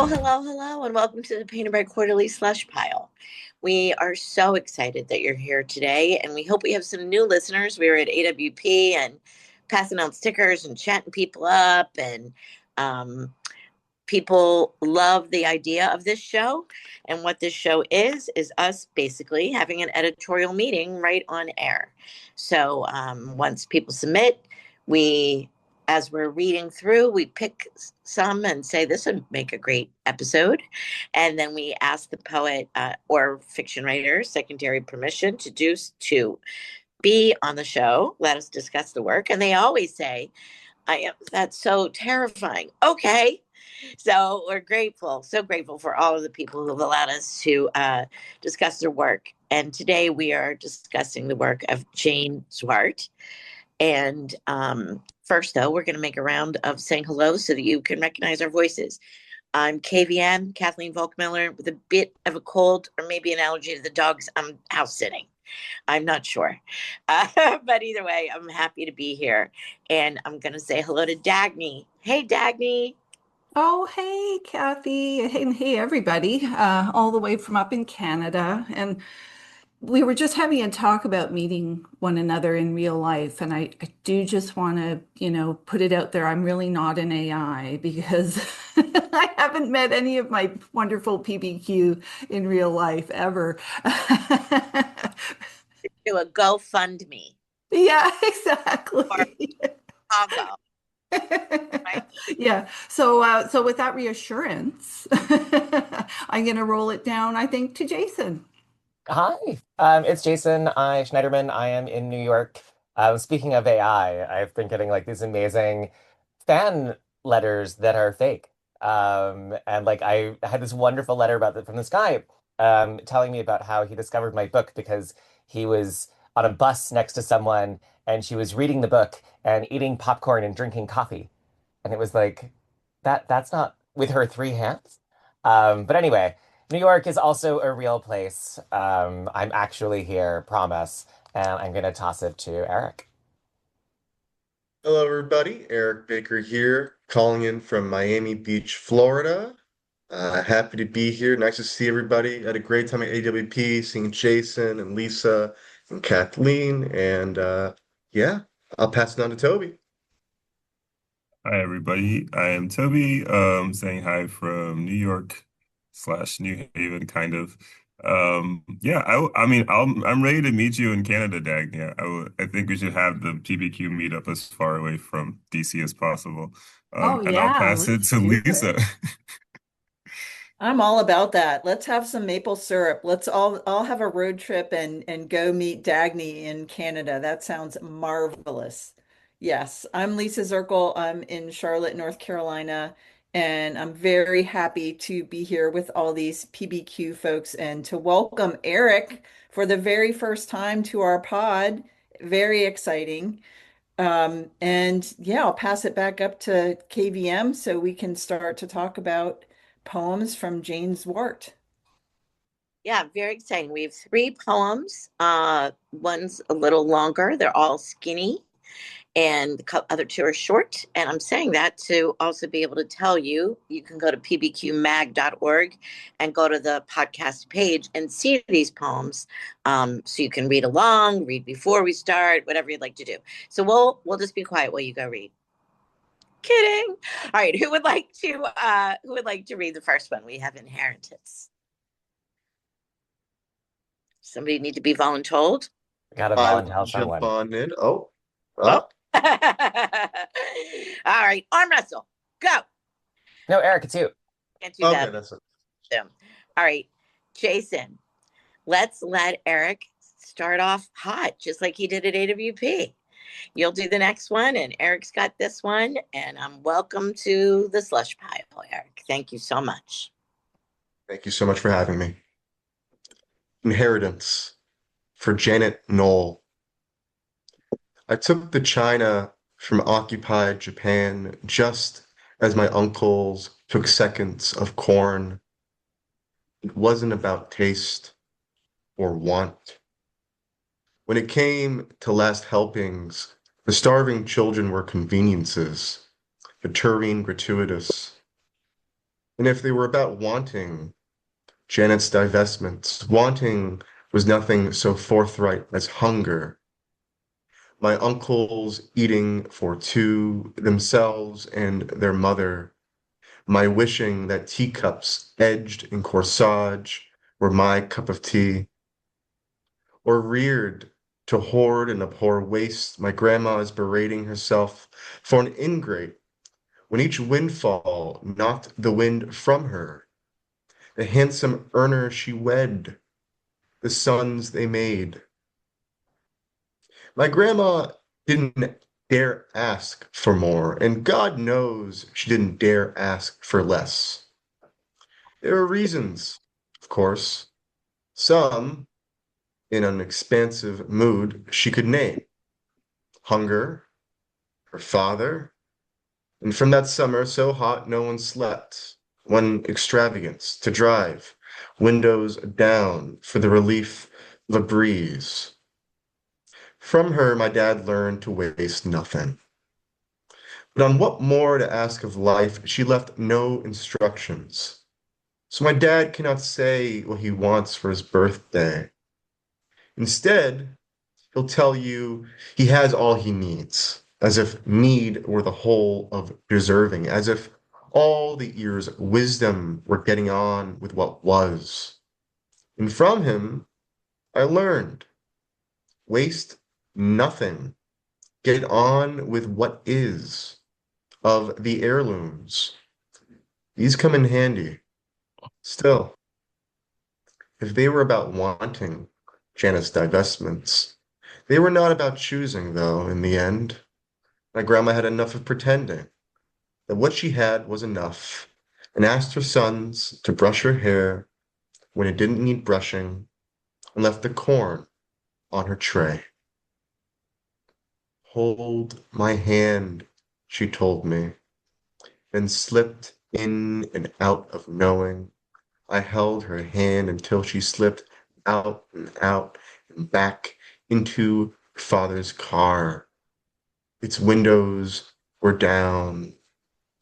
Hello, and welcome to the Painted by Quarterly Slush Pile. We are so excited that you're here today, and we hope we have some new listeners. We were at AWP and passing out stickers and chatting people up, and people love the idea of this show. And what this show is us basically having an editorial meeting right on air. So once people submit, we as we're reading through, we pick some and say this would make a great episode. And then we ask the poet or fiction writer secondary permission to be on the show, let us discuss the work. And they always say, that's so terrifying. Okay. So we're grateful, so grateful for all of the people who have allowed us to discuss their work. And today we are discussing the work of Jane Zwart. And first, though, we're going to make a round of saying hello so that you can recognize our voices. I'm KVM, Kathleen Volk Miller, with a bit of a cold or maybe an allergy to the dogs. I'm house sitting. I'm not sure. But either way, I'm happy to be here. And I'm going to say hello to Dagne. Hey, Dagne. Oh, hey, Kathy. Hey, everybody, all the way from up in Canada. And we were just having a talk about meeting one another in real life. And I do just want to, put it out there. I'm really not an AI because I haven't met any of my wonderful PBQ in real life ever. Do a GoFundMe Yeah, or exactly. Pago, right? Yeah. So with that reassurance, I'm gonna roll it down, I think, to Jason. Hi, it's Jason. Schneiderman. I am in New York. Speaking of AI, I've been getting like these amazing fan letters that are fake. And like I had this wonderful letter from this guy, telling me about how he discovered my book because he was on a bus next to someone and she was reading the book and eating popcorn and drinking coffee. And it was like that's not with her three hands. But anyway. New York is also a real place. I'm actually here, promise. And I'm going to toss it to Eric. Hello, everybody. Eric Baker here, calling in from Miami Beach, Florida. Happy to be here. Nice to see everybody. Had a great time at AWP, seeing Jason and Lisa and Kathleen. And yeah, I'll pass it on to Toby. Hi, everybody. I am Toby, saying hi from New York slash New Haven, kind of. Yeah, I'm ready to meet you in Canada, Dagne. I think we should have the PBQ meetup as far away from DC as possible. Oh And I'll yeah, pass it let's to do Lisa. it. I'm all about that. Let's have some maple syrup. Let's all have a road trip and go meet Dagne in Canada. That sounds marvelous. Yes, I'm Lisa Zerkle. I'm in Charlotte, North Carolina, and I'm very happy to be here with all these PBQ folks and to welcome Eric for the very first time to our pod. Very exciting. And yeah, I'll pass it back up to KVM so we can start to talk about poems from Jane Zwart. Yeah, very exciting. We have three poems. One's a little longer. They're all skinny, and the other two are short. And I'm saying that to also be able to tell you, you can go to pbqmag.org and go to the podcast page and see these poems. So you can read along, read before we start, whatever you'd like to do. So we'll just be quiet while you go read. Kidding. All right, who would like to read the first one? We have Inheritance. Somebody need to be voluntold. Got a I volunteer will jump someone. on in. Oh, Oh. All right, arm wrestle. Go. No, Eric, it's you. Can't do okay, that. that's it. All right, Jason, let's let Eric start off hot, just like he did at AWP. You'll do the next one, and Eric's got this one. And welcome to the slush pile, Eric. Thank you so much. Thank you so much for having me. Inheritance for Janet Knoll. I took the china from occupied Japan just as my uncles took seconds of corn. It wasn't about taste or want. When it came to last helpings, the starving children were conveniences, the tureen gratuitous. And if they were about wanting, Janet's divestments, wanting was nothing so forthright as hunger. My uncles eating for two, themselves and their mother, my wishing that teacups edged in corsage were my cup of tea, or reared to hoard and abhor waste, my grandma is berating herself for an ingrate when each windfall knocked the wind from her, the handsome earner she wed, the sons they made. My grandma didn't dare ask for more, and God knows she didn't dare ask for less. There are reasons, of course, some in an expansive mood she could name. Hunger, her father, and from that summer so hot no one slept, one extravagance to drive, windows down for the relief of a breeze. From her my dad learned to waste nothing. But on what more to ask of life, she left no instructions. So my dad cannot say what he wants for his birthday. Instead, he'll tell you he has all he needs, as if need were the whole of deserving, as if all the years' wisdom were getting on with what was. And from him, I learned waste nothing, get on with what is. Of the heirlooms, these come in handy. Still, if they were about wanting Janet's divestments, they were not about choosing, though, in the end. My grandma had enough of pretending that what she had was enough, and asked her sons to brush her hair when it didn't need brushing, and left the corn on her tray. Hold my hand, she told me, then slipped in and out of knowing. I held her hand until she slipped out and back into her father's car. Its windows were down.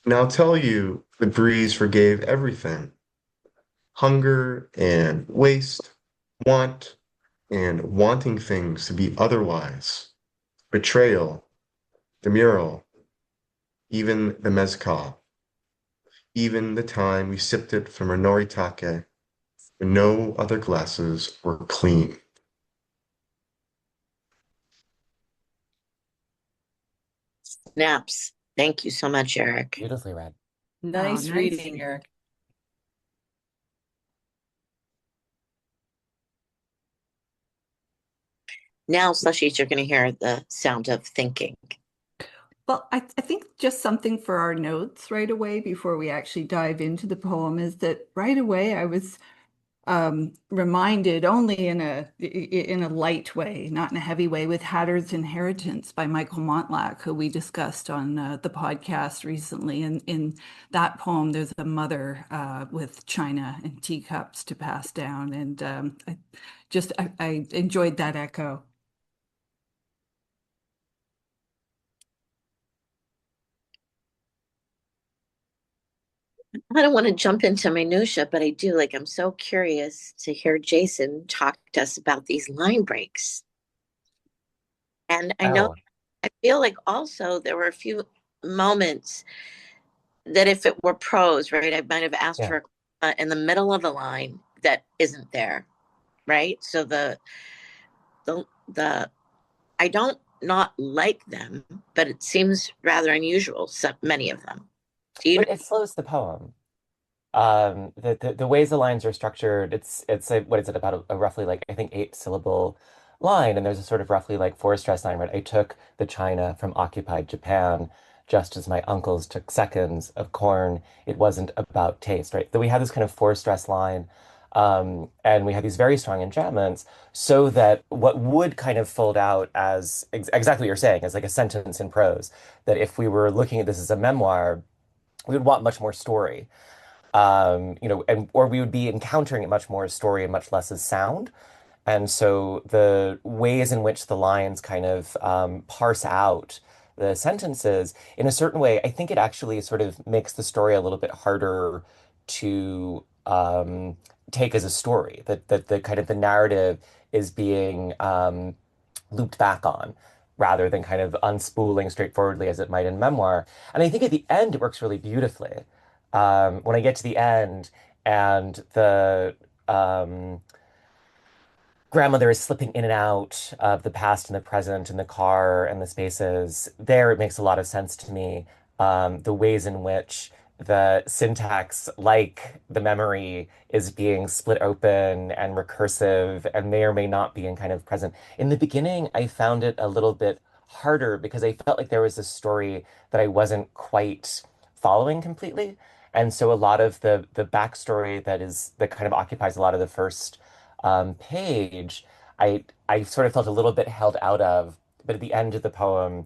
And I'll tell you, the breeze forgave everything. Hunger and waste, want and wanting things to be otherwise. Betrayal, the mural, even the mezcal, even the time we sipped it from our Noritake when no other glasses were clean. Snaps. Thank you so much, Eric. Beautifully read. Nice nice. reading, Eric. Now, Slushies, you're going to hear the sound of thinking. Well, I think just something for our notes right away before we actually dive into the poem is that right away I was reminded only in a light way, not in a heavy way, with Hatter's Inheritance by Michael Montlack, who we discussed on the podcast recently. And in that poem, there's a mother with china and teacups to pass down. And I enjoyed that echo. I don't want to jump into minutia, but I do. I'm so curious to hear Jason talk to us about these line breaks. And I know, I feel like also there were a few moments that if it were prose, right, I might have asked for in the middle of a line that isn't there, right? So the I don't not like them, but it seems rather unusual. So many of them. Do you? But it slows the poem. The ways the lines are structured, it's a, what is it, about a roughly I think 8 syllable line, and there's a sort of roughly four stress line, right? I took the china from occupied Japan, just as my uncles took seconds of corn. It wasn't about taste, right? So we have this kind of four stress line, and we have these very strong enjambments, so that what would kind of fold out as exactly what you're saying, as a sentence in prose, that if we were looking at this as a memoir, we would want much more story. Or we would be encountering it much more as story and much less as sound. And so the ways in which the lines kind of parse out the sentences in a certain way, I think it actually sort of makes the story a little bit harder to take as a story, that the kind of the narrative is being looped back on rather than kind of unspooling straightforwardly as it might in memoir. And I think at the end it works really beautifully. When I get to the end and the grandmother is slipping in and out of the past and the present and the car and the spaces, there it makes a lot of sense to me. The ways in which the syntax, like the memory, is being split open and recursive and may or may not be in kind of present. In the beginning, I found it a little bit harder because I felt like there was this story that I wasn't quite following completely. And so a lot of the backstory that kind of occupies a lot of the first page, I sort of felt a little bit held out of, but at the end of the poem,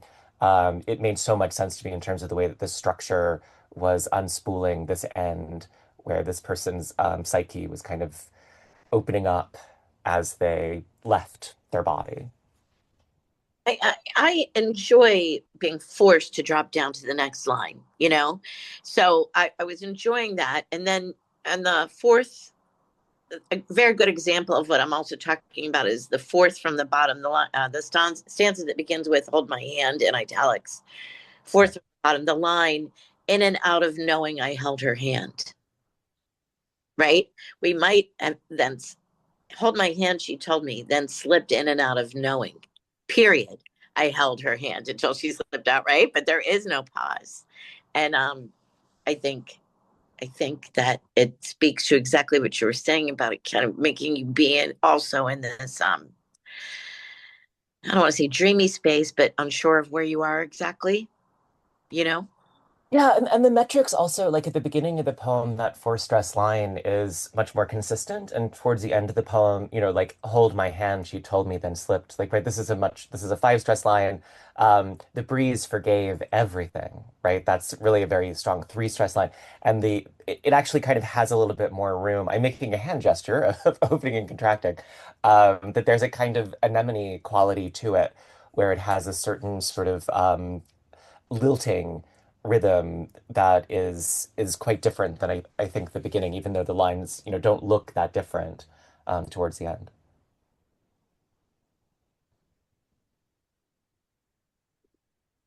it made so much sense to me in terms of the way that the structure was unspooling this end, where this person's psyche was kind of opening up as they left their body. I enjoy being forced to drop down to the next line, you know? So I was enjoying that. And then, and the fourth, a very good example of what I'm also talking about is the fourth from the bottom, the stanza that begins with "Hold my hand" in italics. Fourth from the bottom, the line "In and out of knowing I held her hand." Right? We might have then "Hold my hand," she told me, then slipped in and out of knowing. Period. I held her hand until she slipped out. Right? But there is no pause, and I think I think that it speaks to exactly what you were saying about it kind of making you be in also in this I don't want to say dreamy space, but unsure of where you are exactly, you know? Yeah, and the metrics also, like at the beginning of the poem, that four stress line is much more consistent. And towards the end of the poem, like hold my hand, she told me, then slipped. Like, right, this is a five stress line. The breeze forgave everything, right? That's really a very strong three stress line. And it actually kind of has a little bit more room. I'm making a hand gesture of opening and contracting. That there's a kind of anemone quality to it, where it has a certain sort of lilting rhythm that is quite different than I think the beginning, even though the lines, don't look that different towards the end.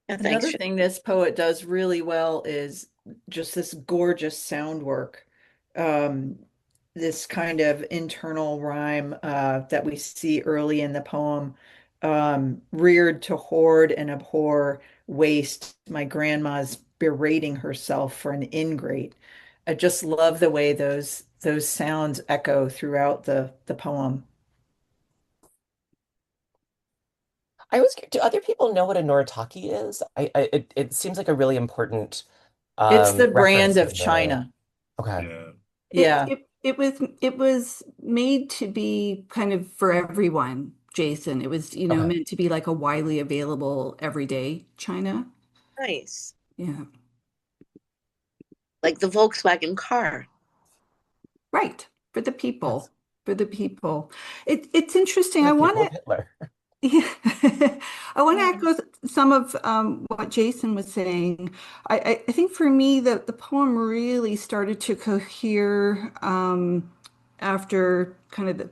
Yeah, Another thanks. thing this poet does really well is just this gorgeous sound work. Um, this kind of internal rhyme that we see early in the poem. Reared to hoard and abhor waste, my grandma's berating herself for an ingrate. I just love the way those sounds echo throughout the poem. Do other people know what a Noritake is? It seems like a really important It's the brand reference of in the. China. Okay. Yeah. It Yeah. it it was made to be kind of for everyone, Jason. It was, Okay. meant to be like a widely available everyday China. Nice. Yeah. Like the Volkswagen car. Right. For the Yes. people. For the people. It's interesting. For I the want people of to Hitler. yeah. I want to echo some of what Jason was saying. I think for me that the poem really started to cohere after kind of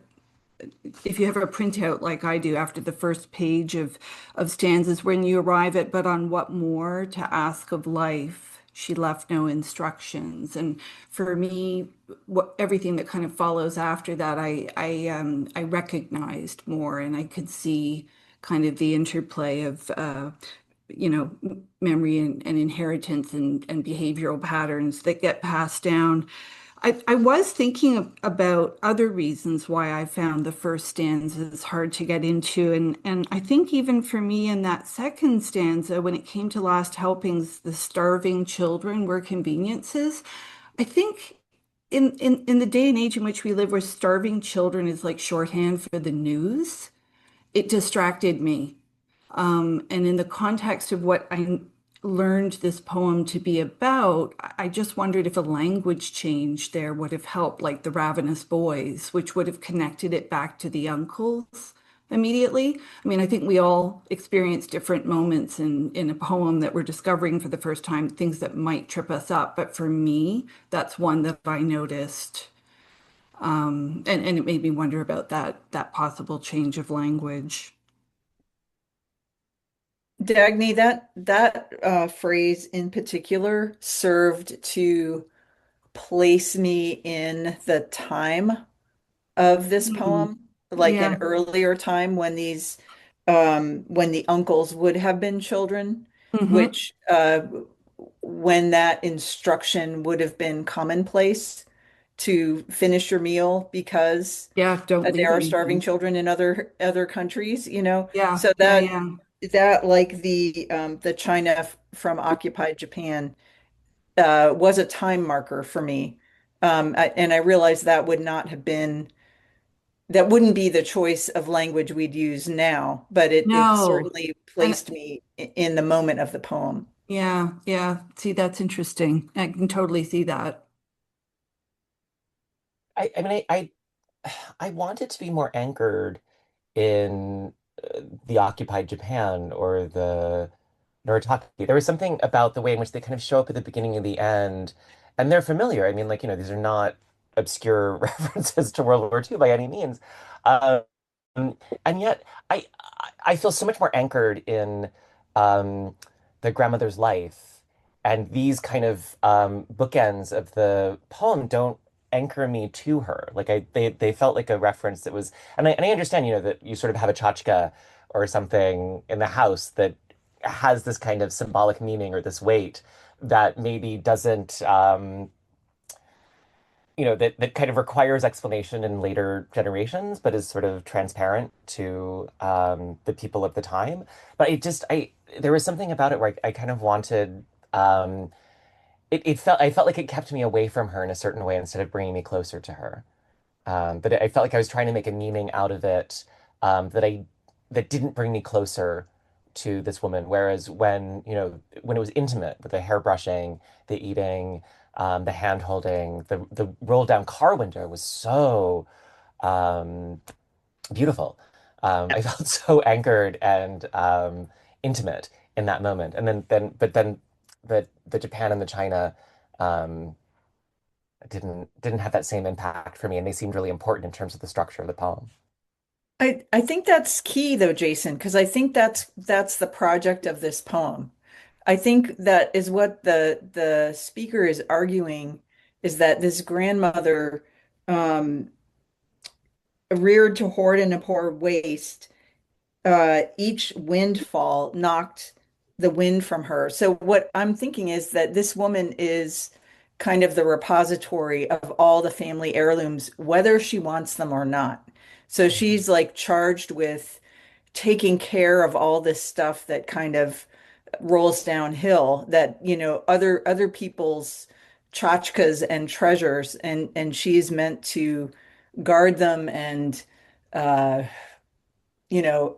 if you have a printout like I do after the first page of stanzas, when you arrive at "But on what more to ask of life, she left no instructions." And for me, what everything that kind of follows after that, I recognized more, and I could see kind of the interplay of memory and inheritance and behavioral patterns that get passed down. I was thinking about other reasons why I found the first stanzas hard to get into. And I think even for me in that second stanza, when it came to last helpings, the starving children were conveniences. I think in the day and age in which we live, where starving children is like shorthand for the news, it distracted me. And in the context of what I learned this poem to be about, I just wondered if a language change there would have helped, like the ravenous boys, which would have connected it back to the uncles. immediately. I mean, I think we all experience different moments in a poem that we're discovering for the first time, things that might trip us up. But for me, that's one that I noticed. And it made me wonder about that possible change of language. Dagne, that phrase in particular served to place me in the time of this Mm, poem, like yeah. an earlier time when these when the uncles would have been children, Hmm. which when that instruction would have been commonplace to finish your meal because Yeah, don't leave there are starving anything. children in other countries, you know. Yeah, So yeah, that yeah. that like the China from occupied Japan was a time marker for me. And I realized that would not have been that wouldn't be the choice of language we'd use now, but it No. certainly And placed me in the moment of the poem. yeah, yeah. See, that's interesting. I can totally see that. I mean, I want it to be more anchored in the occupied Japan or the Noritake. There was something about the way in which they kind of show up at the beginning and the end, and they're familiar. I mean, like, these are not obscure references to World War II by any means. Um, and yet, I feel so much more anchored in um, the grandmother's life, and these kind of bookends of the poem don't anchor me to her. Like they felt like a reference that was, and I understand, that you sort of have a tchotchke or something in the house that has this kind of symbolic meaning or this weight that maybe doesn't that kind of requires explanation in later generations, but is sort of transparent to the people of the time. But there was something about it where I kind of wanted, I felt like it kept me away from her in a certain way instead of bringing me closer to her. But I felt like I was trying to make a meaning out of it that didn't bring me closer to this woman. Whereas when it was intimate with the hair brushing, the eating, the hand holding, the roll down car window was so um, beautiful. I felt so anchored and intimate in that moment. And then the Japan and the China um, didn't have that same impact for me, and they seemed really important in terms of the structure of the poem. I think that's key though, Jason, because I think that's the project of this poem. I think that is what the speaker is arguing is that this grandmother um, reared to hoard and abhor waste, each windfall knocked the wind from her. So what I'm thinking is that this woman is kind of the repository of all the family heirlooms, whether she wants them or not. So she's like charged with taking care of all this stuff that kind of rolls downhill that, other people's tchotchkes and treasures, and she's meant to guard them and uh, you know,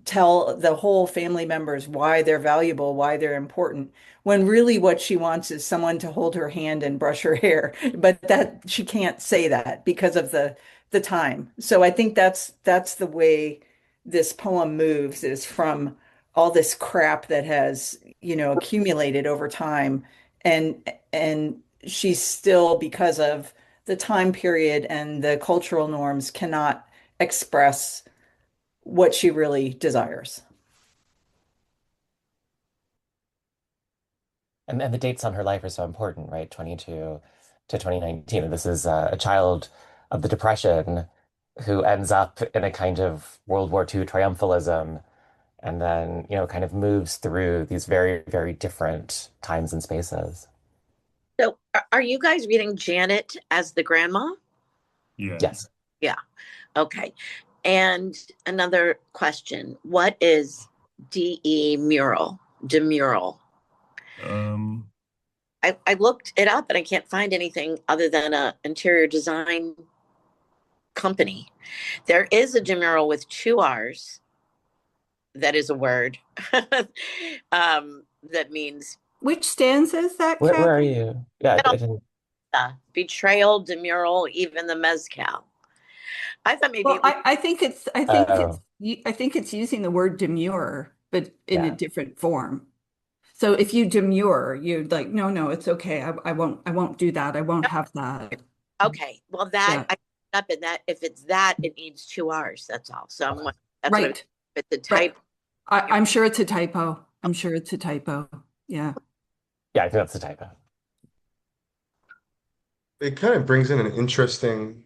tell the whole family members why they're valuable, why they're important, when really what she wants is someone to hold her hand and brush her hair. But that she can't say that because of the time. So I think that's the way this poem moves is from all this crap that has, accumulated over time and she's still because of the time period and the cultural norms cannot express what she really desires. And the dates on her life are so important, right? 22 to 2019. And this is a child of the Depression who ends up in a kind of World War II triumphalism and then, kind of moves through these very, very different times and spaces. So, are you guys reading Janet as the grandma? Yeah. Yes. Yeah. Okay. And another question: what is DE mural? Demural. Um, I looked it up and I can't find anything other than a interior design company. There is a demural with two R's. That is a word. That means Which stanza is that, Where are Kathy? you? Yeah, I didn't. betrayal, demural, even the mezcal. I thought maybe Well, it was Oh, I think it's using the word demure, but in a yeah. different form. So if you demur, you're like, no, no, it's okay. I won't do that. I won't have that. okay. Well, that Yeah. I up in that if it's that, it needs two R's. That's all. So Okay. that's what I'm. Right. But the Right. type. I'm sure it's a typo. I'm sure it's a typo. Yeah. Yeah, I think that's the typo. It kind of brings in an interesting,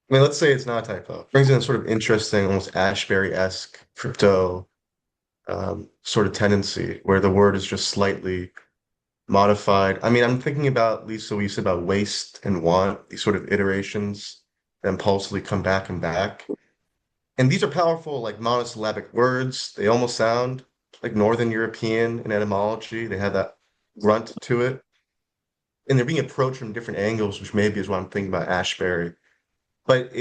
I mean, let's say it's not a typo. It brings in a sort of interesting, almost Ashbery-esque crypto sort of tendency where the word is just slightly modified. I mean, I'm thinking about, Lisa, we said about waste and want, these sort of iterations that impulsively come back and back. And these are powerful, like monosyllabic words. They almost sound like Northern European in etymology. They have that grunt to it. And they're being approached from different angles, which maybe is what I'm thinking about Ashbery. But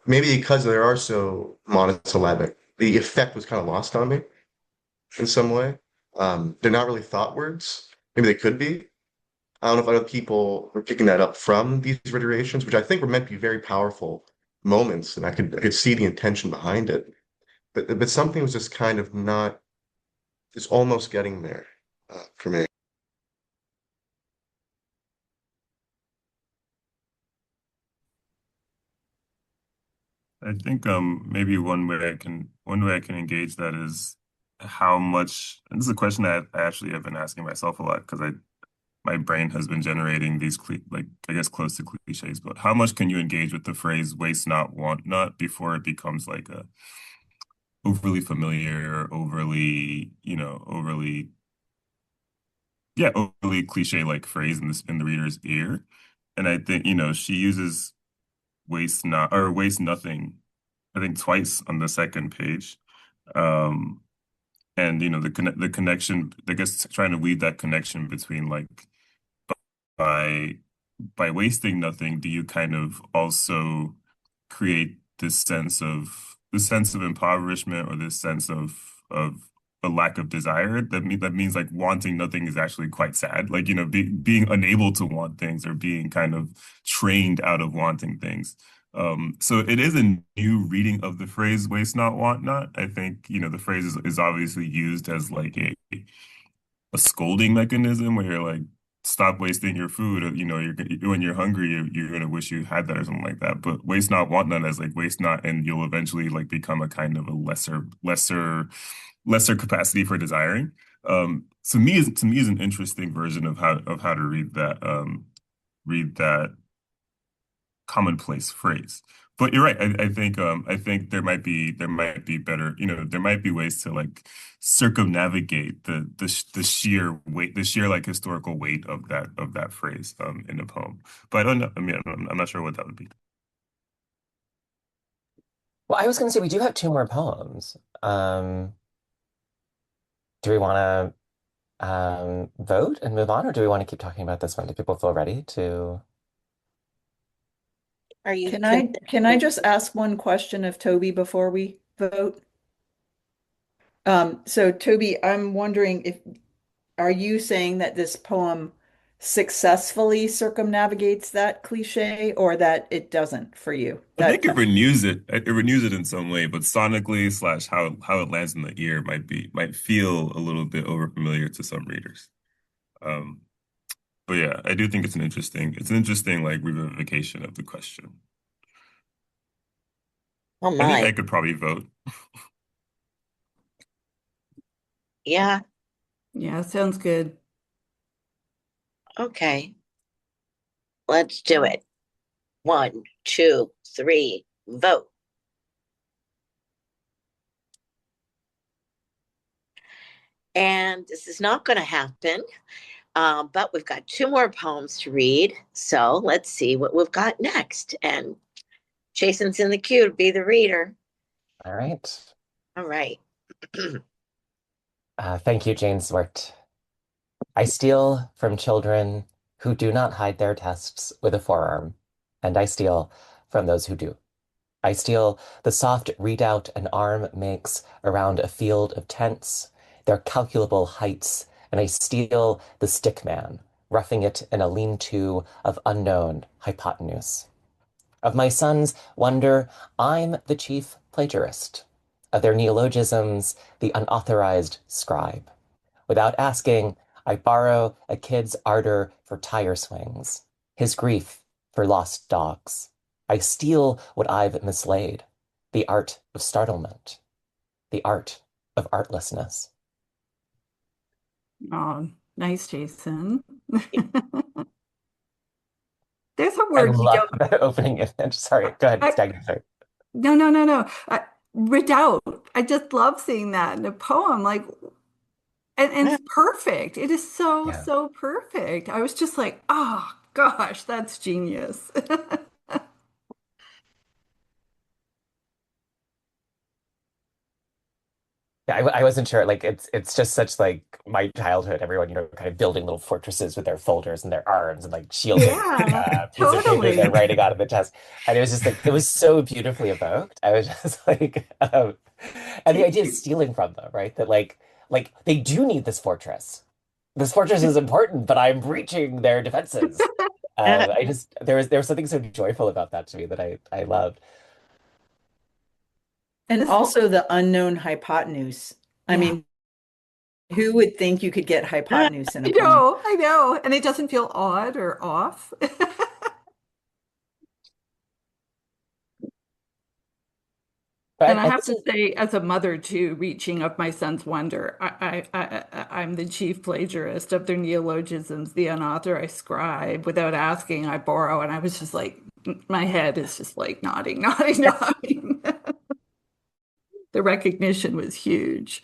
maybe because they are so monosyllabic, the effect was kind of lost on me in some way. They're not really thought words. Maybe they could be. I don't know if other people were picking that up from these iterations, which I think were meant to be very powerful moments, and I could see the intention behind it. But something was just kind of not, it's almost getting there for me. I think maybe one way I can engage that is how much, and this is a question that I actually have been asking myself a lot because I my brain has been generating these like I guess close to cliches, but how much can you engage with the phrase waste not, want not before it becomes like a overly familiar or overly, yeah, overly cliche like phrase in the reader's ear. And I think, she uses waste not or waste nothing, I think twice on the second page. Um, and the connection, I guess trying to weave that connection between like by wasting nothing, do you kind of also create this sense of impoverishment or this sense of a lack of desire that means like wanting nothing is actually quite sad, like being unable to want things or being kind of trained out of wanting things. So it is a new reading of the phrase waste not, want not. I think, the phrase is obviously used as like a scolding mechanism where you're like, stop wasting your food. Or, when you're hungry, you're gonna wish you had that or something like that. But waste not, want not as like waste not, and you'll eventually like become a kind of a lesser capacity for desiring. To me is an interesting version of how to read that commonplace phrase. But you're right. I think there might be better, there might be ways to like circumnavigate the sheer weight, the sheer like historical weight of that phrase in a poem. But I don't know. I mean, I'm not sure what that would be. Well, I was going to say we do have two more poems. Do we want to vote and move on, or do we want to keep talking about this one? Do people feel ready to? Are you? Can I just ask one question of Toby before we vote? So Toby, I'm wondering if are you saying that this poem successfully circumnavigates that cliche or that it doesn't for you? I think it renews it. It renews it in some way, but sonically slash how it lands in the ear might feel a little bit overfamiliar to some readers. Um, but yeah, I do think it's an interesting like revivification of the question. Oh I think my. I could probably vote. Yeah. Yeah, sounds good. Okay. Let's do it. 1, 2, 3, vote. And this is not going to happen, but we've got two more poems to read. So let's see what we've got next. And Jason's in the queue to be the reader. All right. All right. Thank you, Jane Zwart. I steal from children who do not hide their tests with a forearm, and I steal from those who do. I steal the soft readout an arm makes around a field of tents, their calculable heights, and I steal the stick man, roughing it in a lean-to of unknown hypotenuse. Of my son's wonder, I'm the chief plagiarist. Of their neologisms, the unauthorized scribe. Without asking, I borrow a kid's ardor for tire swings, his grief for lost dogs. I steal what I've mislaid, the art of startlement, the art of artlessness. Oh, nice, Jason. There's a I word you love don't. that opening image. Sorry, go ahead, I, Dagne. Sorry. no, no, no, no. Redoubt. I just love seeing that in a poem. Like, and it's perfect. It is so, Yeah. so perfect. I was just like, oh gosh, that's genius. Yeah, I wasn't sure. Like it's just such like my childhood. Everyone, kind of building little fortresses with their folders and their arms and like shielding Yeah, piece of paper they're totally. writing out of the test. And it was just like it was so beautifully evoked. I was just like, and the idea of stealing from them, right? That like they do need this fortress. This fortress is important, but I'm breaching their defenses. I just there was something so joyful about that to me that I loved. And This whole, also the unknown hypotenuse. I yeah. mean, who would think you could get hypotenuse in a poem? I know. And it doesn't feel odd or off. And I And have this to is say, as a mother too, reaching of my son's wonder, I'm the chief plagiarist of their neologisms, the unauthorized scribe. Without asking, I borrow, and I was just like, my head is just like nodding, nodding, nodding. The recognition was huge.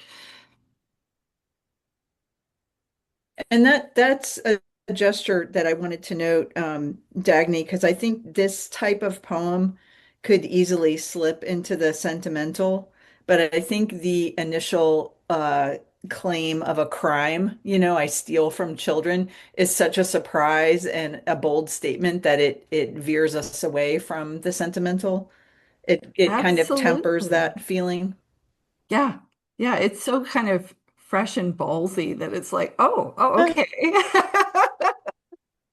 And that's a gesture that I wanted to note, Dagne, because I think this type of poem could easily slip into the sentimental, but I think the initial claim of a crime, I steal from children, is such a surprise and a bold statement that it veers us away from the sentimental. It kind of tempers Absolutely. that feeling. Yeah. Yeah. It's so kind of fresh and ballsy that it's like, oh, okay.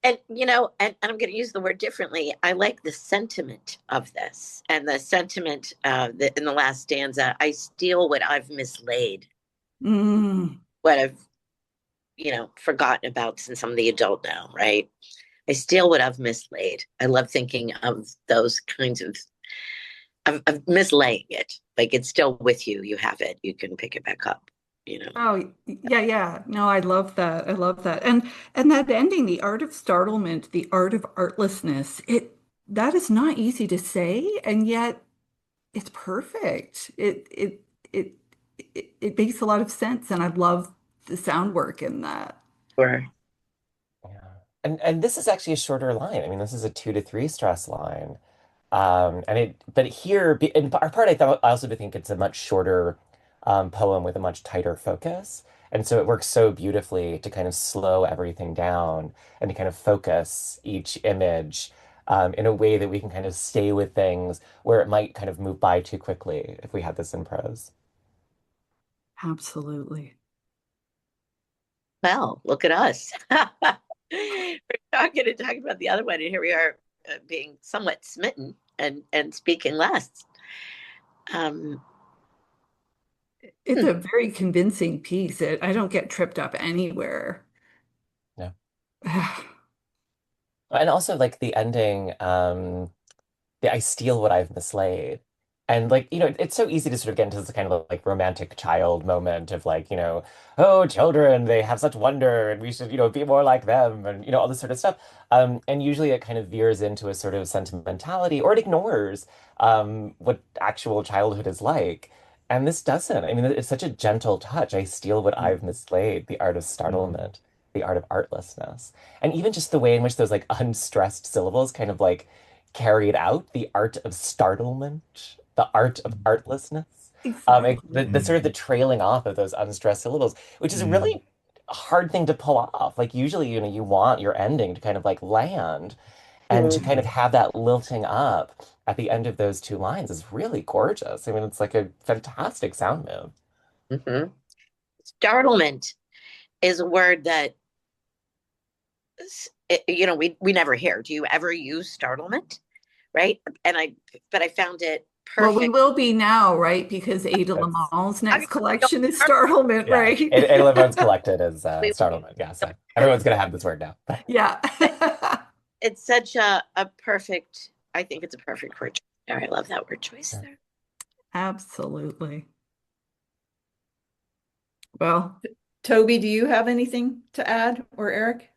And and I'm going to use the word differently. I like the sentiment of this, and the sentiment in the last stanza. I steal what I've mislaid, Mm, what I've forgotten about since I'm the adult now, right? I steal what I've mislaid. I love thinking of those kinds of mislaying it. Like it's still with you. You have it. You can pick it back up. oh, yeah, yeah. No, I love that. I love that. And that ending, the art of startlement, the art of artlessness, that is not easy to say, and yet it's perfect. It makes a lot of sense, and I love the sound work in that. Or Yeah. And this is actually a shorter line. I mean, this is a 2 to 3 stress line. But here, in our part, I also do think it's a much shorter poem with a much tighter focus. And so it works so beautifully to kind of slow everything down and to kind of focus each image in a way that we can kind of stay with things where it might kind of move by too quickly if we had this in prose. Absolutely. well, look at us. We're talking about the other one, and here we are being somewhat smitten and speaking less. Um, It's hmm. a very convincing piece. I don't get tripped up anywhere. Yeah. And also like the ending, I steal what I've mislaid. And like, it's so easy to sort of get into this kind of like romantic child moment of like, oh, children, they have such wonder and we should, be more like them and, all this sort of stuff. And usually it kind of veers into a sort of sentimentality or it ignores what actual childhood is like. And this doesn't. I mean, it's such a gentle touch. I steal what I've mislaid, the art of startlement, the art of artlessness. And even just the way in which those like unstressed syllables kind of like carried out the art of startlement, the art of artlessness. The Exactly. sort of the trailing off of those unstressed syllables, which is a really hard thing to pull off. Like usually, you want your ending to kind of like land and to kind of have that lilting up at the end of those 2 lines is really gorgeous. I mean, it's like a fantastic sound move. Mm-hmm. Startlement is a word that we never hear. Do you ever use startlement? right? But I found it Well, we perfect. will be now, right? Because Ada That's, Lamal's I next collection is Startlement, yeah. right? Everyone's collected as We- Startlement. Yeah, so everyone's gonna have this word now. Yeah. It's such a perfect, I think it's a perfect word choice there. I love that word choice there. Absolutely. Well, Tobi, do you have anything to add, or Eric?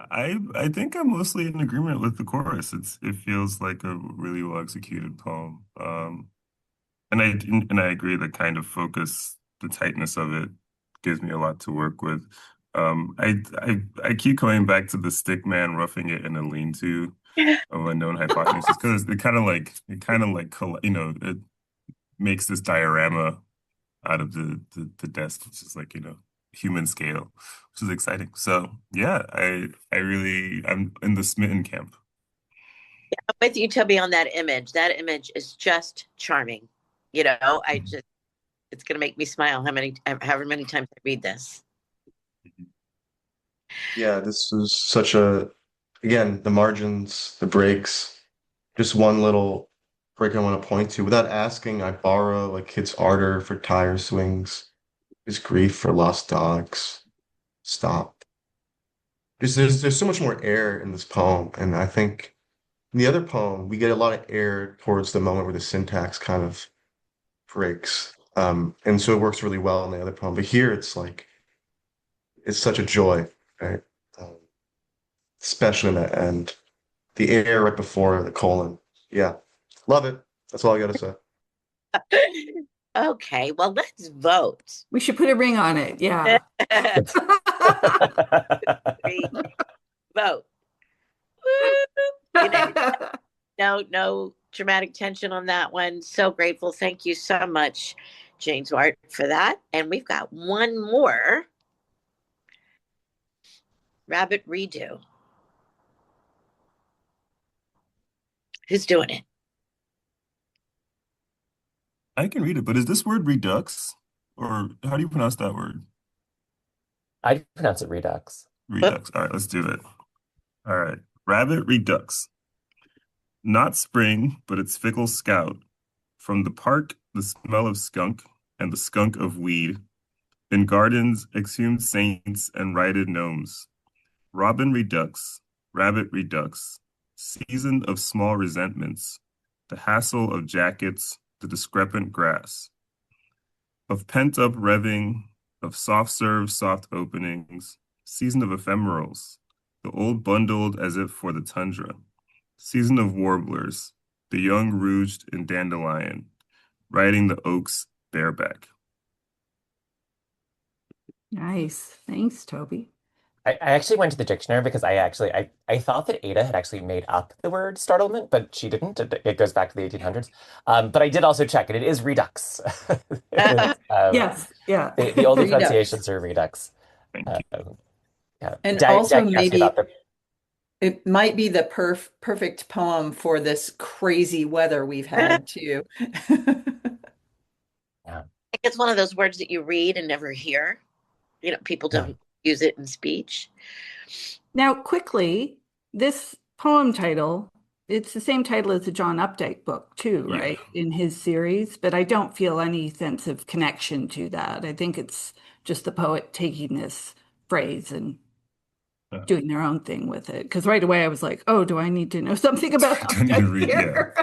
I think I'm mostly in agreement with the chorus. It feels like a really well executed poem. And I agree the kind of focus, the tightness of it gives me a lot to work with. I keep coming back to the stick man roughing it in a lean-to of a known hypotenuse because it kind of like it makes this diorama out of the desk, which is like, human scale, which is exciting. So yeah, I'm in the smitten camp. I'm with you, Toby, on that image. That image is just charming. It's going to make me smile however many times I read this. Yeah, this is again, the margins, the breaks. Just one little break I want to point to. Without asking, I borrow a kid's ardor for tire swings, his grief for lost dogs. Stop. There's so much more air in this poem, and I think in the other poem we get a lot of air towards the moment where the syntax kind of breaks. And so it works really well in the other poem. But here it's such a joy, right? Um, Especially in the end. The air right before the colon. Yeah. Love it. That's all I gotta say. Okay, well, let's vote. we should put a ring on it. Yeah. Vote. Woo! No dramatic tension on that one. So grateful. Thank you so much, Jane Zwart, for that. And we've got one more rabbit redo. Who's doing it? I can read it, but is this word redux? Or how do you pronounce that word? I pronounce it redux. Redux. All right, let's do it. All right. Rabbit redux. Not spring, but its fickle scout. From the park, the smell of skunk and the skunk of weed. In gardens, exhumed saints and righted gnomes. Robin redux, rabbit redux. Season of small resentments. The hassle of jackets, the discrepant grass. Of pent-up revving, of soft-serve soft openings. Season of ephemerals. The old bundled as if for the tundra. Season of warblers, the young rouged in Dandelion, riding the oaks bareback. Nice. Thanks, Toby. I actually went to the dictionary because I thought that Ada had actually made up the word startlement, but she didn't. It goes back to the 1800s. But I did also check it. It is redux. Yes. Yeah. The older Redux. pronunciations are redux. Thank you. Yeah. And Dagne also asked me maybe about the it might be the perfect poem for this crazy weather we've had too. yeah. It's one of those words that you read and never hear. People don't use it in speech. Now, quickly, this poem title, it's the same title as the John Updike book too, Yeah. right? In his series, but I don't feel any sense of connection to that. I think it's just the poet taking this phrase and doing their own thing with it. Because right away I was like, oh, do I need to know something about I need to read, here?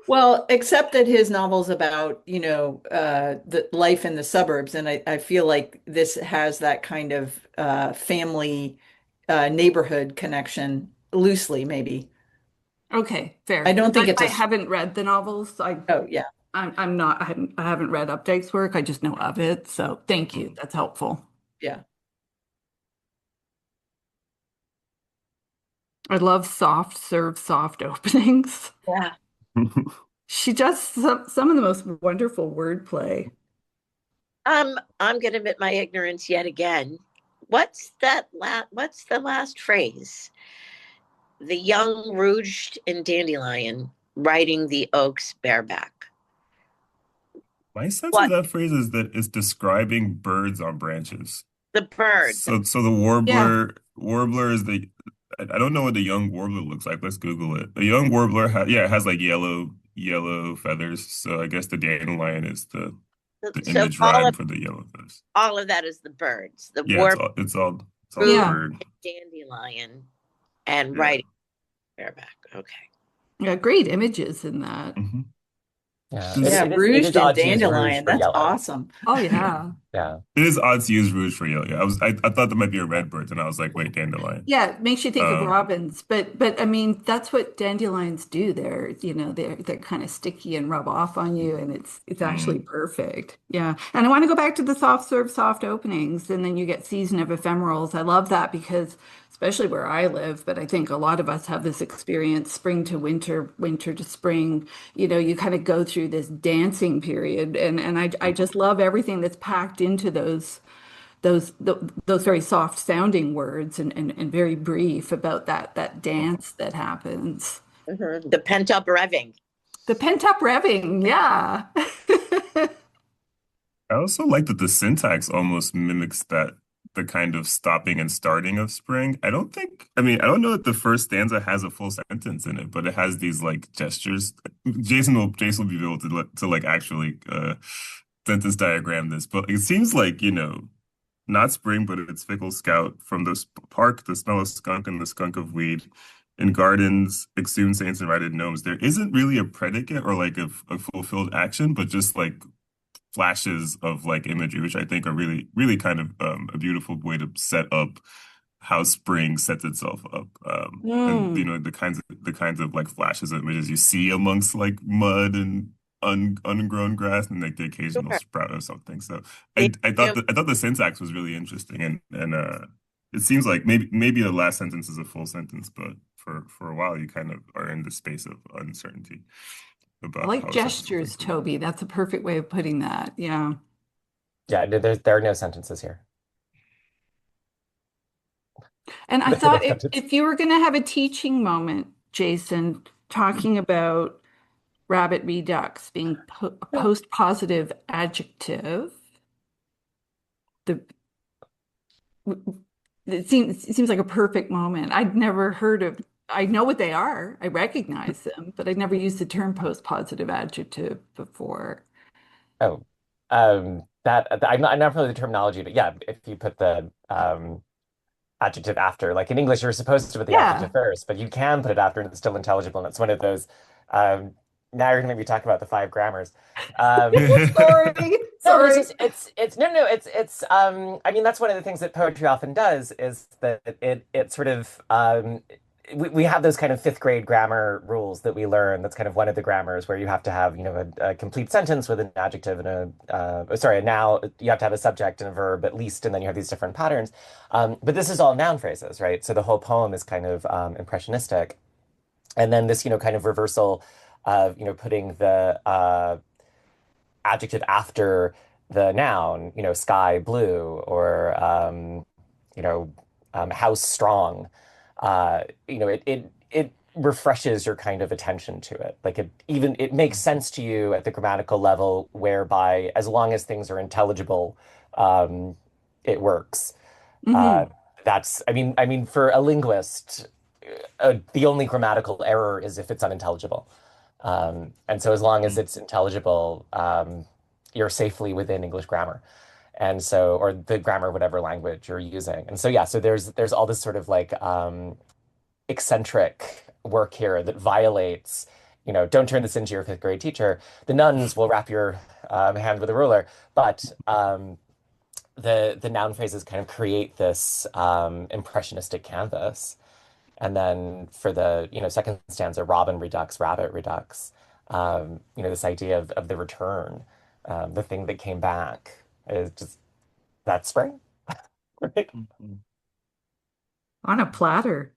Well, except that his novel's about, the life in the suburbs. And I feel like this has that kind of family neighborhood connection loosely, maybe. Okay, fair. I don't think it's I haven't read the novels. Oh, yeah. I'm not, I haven't read Updike's work. I just know of it. So thank you. That's helpful. Yeah. I love soft serve soft openings. Yeah. She does some of the most wonderful wordplay. I'm going to admit my ignorance yet again. What's the last phrase? The young rouged in Dandelion riding the oaks bareback. My sense What? of that phrase is that it's describing birds on branches. The birds. So the warbler is I don't know what the young warbler looks like. Let's Google it. The young warbler it has like yellow feathers. So I guess the dandelion is the So image rhyme for the yellow feathers. all of that is the birds, the Yeah, warp, it's all the Yeah. bird. dandelion, and Yeah. writing bareback. Okay. Yeah, great images in that. hmm Yeah, Yeah, it is Rouged and odd to use rouge Dandelion. for That's yellow. awesome. Oh yeah. Yeah. It is odd to use rouge for yellow. Yeah, I thought that might be a red bird, and I was like, wait, dandelion. Yeah, it makes you think of Um, robins, but I mean that's what dandelions do. They're kind of sticky and rub off on you, and it's actually perfect. Yeah, and I want to go back to the soft serve, soft openings, and then you get season of ephemerals. I love that because especially where I live, but I think a lot of us have this experience, spring to winter, winter to spring. You kind of go through this dancing period, and I just love everything that's packed into those very soft sounding words and very brief about that dance that happens. The pent up revving. The pent up revving, yeah. I also like that the syntax almost mimics the kind of stopping and starting of spring. I don't know that the first stanza has a full sentence in it, but it has these like gestures. Jason will be able to like actually sentence diagram this, but it seems like, not spring, but it's fickle scout from the park, the smell of skunk and the skunk of weed. In gardens, exhumed saints and righted gnomes. There isn't really a predicate or like a fulfilled action, but just like flashes of like imagery, which I think are really, really kind of a beautiful way to set up how spring sets itself up. And the kinds of like flashes of images you see amongst like mud and ungrown grass and like the occasional Sure. sprout or something. So Yeah, I thought the syntax was really interesting and it seems like maybe the last sentence is a full sentence, but for a while you kind of are in the space of uncertainty I about like how a sentence will gestures, conclude. Toby. That's a perfect way of putting that. Yeah. Yeah, there are no sentences here. And I No thought sentence. if you were going to have a teaching moment, Jason, talking about rabbit redux being a post-positive adjective, the it seems like a perfect moment. I'd never heard of, I know what they are, I recognize them, but I'd never used the term post-positive adjective before. Oh, I'm not familiar with the terminology, but yeah, if you put the adjective after, like in English, you're supposed to put the adjective Yeah. first, but you can put it after and it's still intelligible. And it's one of those. Um, Now you're gonna make me talk about the five grammars. Sorry. No, but it's Sorry. just it's no it's I mean that's one of the things that poetry often does is that it sort of we have those kind of fifth grade grammar rules that we learn. That's kind of one of the grammars where you have to have, a complete sentence with an adjective and a noun. You have to have a subject and a verb at least, and then you have these different patterns. But this is all noun phrases, right? So the whole poem is kind of impressionistic. And then this, kind of reversal of, putting the adjective after the noun, sky blue or, house strong. It refreshes your kind of attention to it. Like it makes sense to you at the grammatical level, whereby as long as things are intelligible, it works. Uh, Hmm. I mean, for a linguist, the only grammatical error is if it's unintelligible. And so as long as it's intelligible, you're safely within English grammar. And so, or the grammar, whatever language you're using. And so, yeah, so there's all this sort of like eccentric work here that violates, don't turn this into your fifth grade teacher. The nuns will wrap your hand with a ruler, but the noun phrases kind of create this impressionistic canvas. And then for the, second stanza, Robin redux, rabbit redux, this idea of the return, the thing that came back is just that spring, right? On a platter.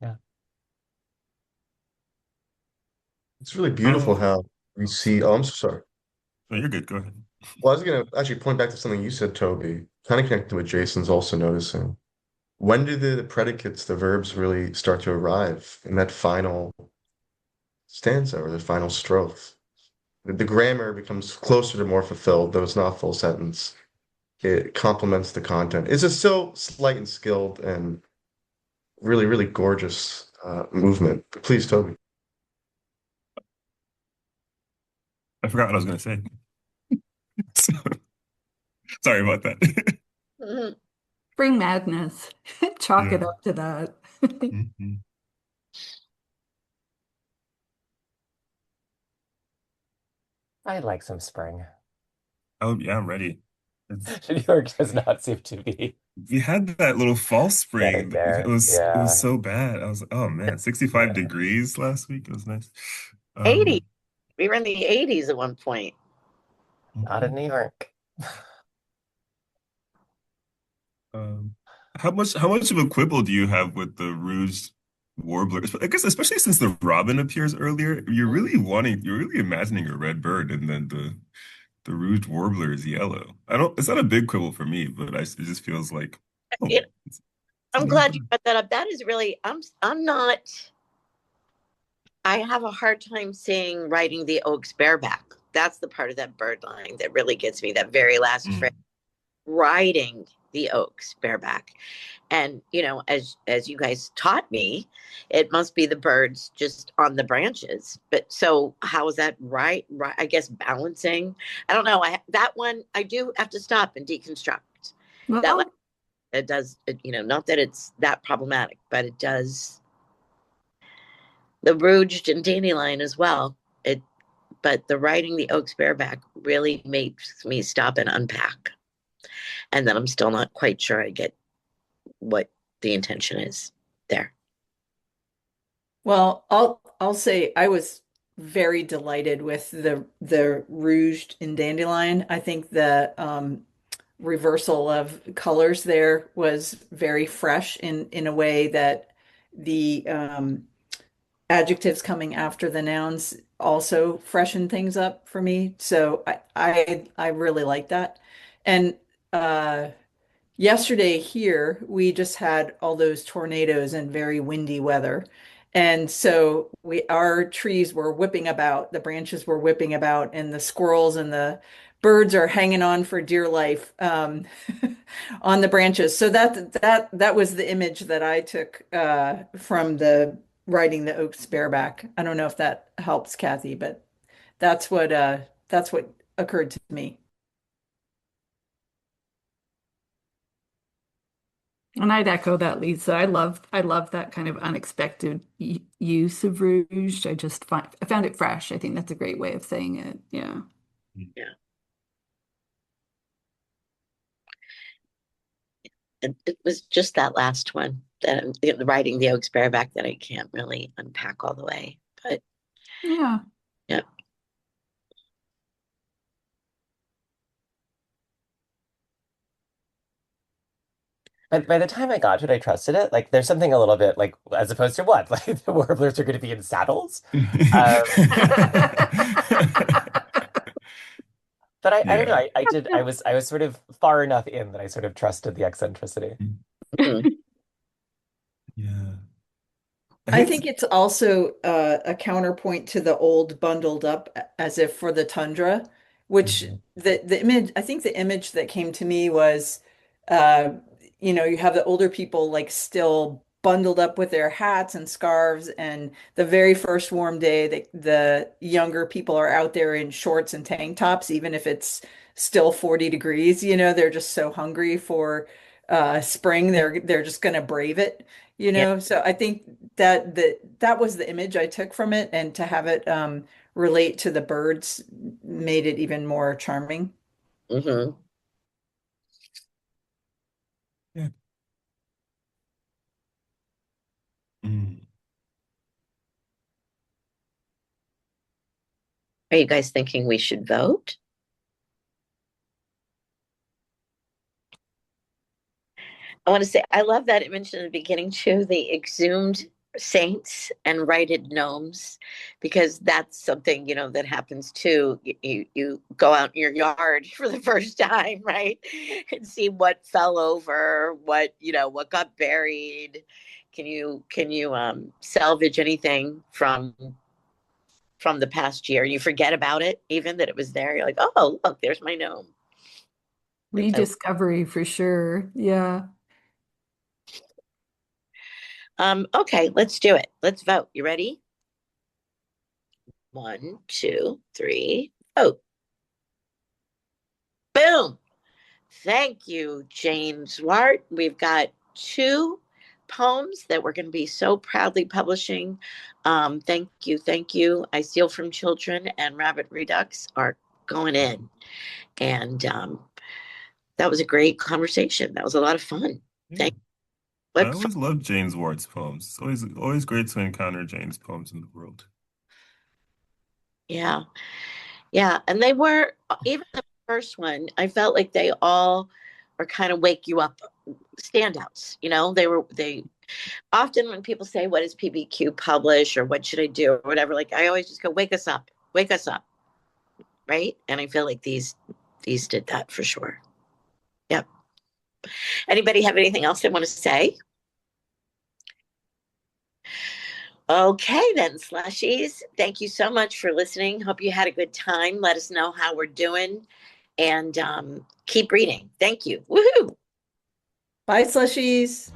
Yeah. It's really beautiful Um, how we see. Oh, I'm so sorry. no, you're good. Go ahead. Well, I was going to actually point back to something you said, Toby, kind of connected to what Jason's also noticing. When do the predicates, the verbs, really start to arrive in that final stanza or the final strophe? The grammar becomes closer to more fulfilled, though it's not a full sentence. It complements the content. It's just so slight and skilled and really, really gorgeous movement. But please, Toby. I forgot what I was going to say. Sorry about that. Mhm. Spring madness. Chalk it Yeah. up to that. Mhm. I'd like some spring. Oh, yeah, I'm ready. It's, New York does not seem to be we had that little false getting spring. It there. was Yeah, so bad. I was like, oh man, 65 yeah. degrees last week. It was nice. 80. Um, We were in the 80s at one point. Not in mhm. New York. Um, how much of a quibble do you have with the Rouge warbler? I guess especially since the robin appears earlier, you're really imagining a red bird, and then the Rouge warbler is yellow. I don't. It's not a big quibble for me, but it just feels like, oh, It, it's a I'm red glad you bird. brought that up. That is really, I'm not, I have a hard time seeing riding the oaks bareback. That's the part of that bird line that really gets me, that very last phrase, Mm, riding the oaks bareback. And as you guys taught me, it must be the birds just on the branches. But so how is that right, I guess balancing. I don't know. That one I do have to stop and deconstruct. That Well, it does not that it's that problematic, but it does. The rouged and dandelion as well. It But the riding the oaks bareback really makes me stop and unpack. And then I'm still not quite sure I get what the intention is there. Well, I'll say I was very delighted with the Rouged in Dandelion. I think the reversal of colors there was very fresh in a way that the adjectives coming after the nouns also freshen things up for me. So I really like that. And uh yesterday here, we just had all those tornadoes and very windy weather. And so our trees were whipping about, the branches were whipping about, and the squirrels and the birds are hanging on for dear life on the branches. So that was the image that I took from the riding the oaks bareback. I don't know if that helps, Kathy, but that's what occurred to me. and I'd echo that, Lisa. I love that kind of unexpected use of rouge. I found it fresh. I think that's a great way of saying it. Yeah. mm. Yeah. It was just that last one that riding the oaks bareback that I can't really unpack all the way. But Yeah. yeah. By the time I got to it, I trusted it. Like, there's something a little bit like, as opposed to what? Like, the warblers are going to be in saddles. Um, but I don't know. Yeah. I was sort of far enough in that I sort of trusted the eccentricity. Mhm. Yeah. I I think think it's also a counterpoint to the old bundled up as if for the tundra, which Mhm. the image, I think the image that came to me was, uh, you have the older people like still bundled up with their hats and scarves, and the very first warm day, the younger people are out there in shorts and tank tops, even if it's still 40 degrees, they're just so hungry for spring, they're just gonna brave it. Yeah. So I think that was the image I took from it, and to have it relate to the birds made it even more charming. Hmm. yeah. Mm. Are you guys thinking we should vote? I want to say I love that it mentioned in the beginning too, the exhumed saints and righted gnomes, because that's something that happens too. You go out in your yard for the first time, right, and see what fell over, what got buried. Can you salvage anything from the past year? You forget about it, even that it was there. You're like, oh look, there's my gnome. I, Rediscovery for sure. Yeah. Okay, let's do it. Let's vote. You ready? 1, 2, 3, vote. Boom. Thank you, Jane Zwart. We've got 2 poems that we're going to be so proudly publishing. Thank you. Thank you. I Steal from Children and Rabbit Redux are going in. And that was a great conversation. That was a lot of fun. Thank you. I always love Jane Zwart's poems. It's always great to encounter Jane's poems in the world. Yeah. Yeah. And they were, even the first one, I felt like they all are kind of wake you up standouts. They often when people say, what does PBQ publish or what should I do or whatever, like I always just go, wake us up. Right. And I feel like these did that for sure. Yep. Anybody have anything else they want to say? Okay, then, Slushies. Thank you so much for listening. Hope you had a good time. Let us know how we're doing and keep reading. Thank you. Woohoo. Bye, Slushies.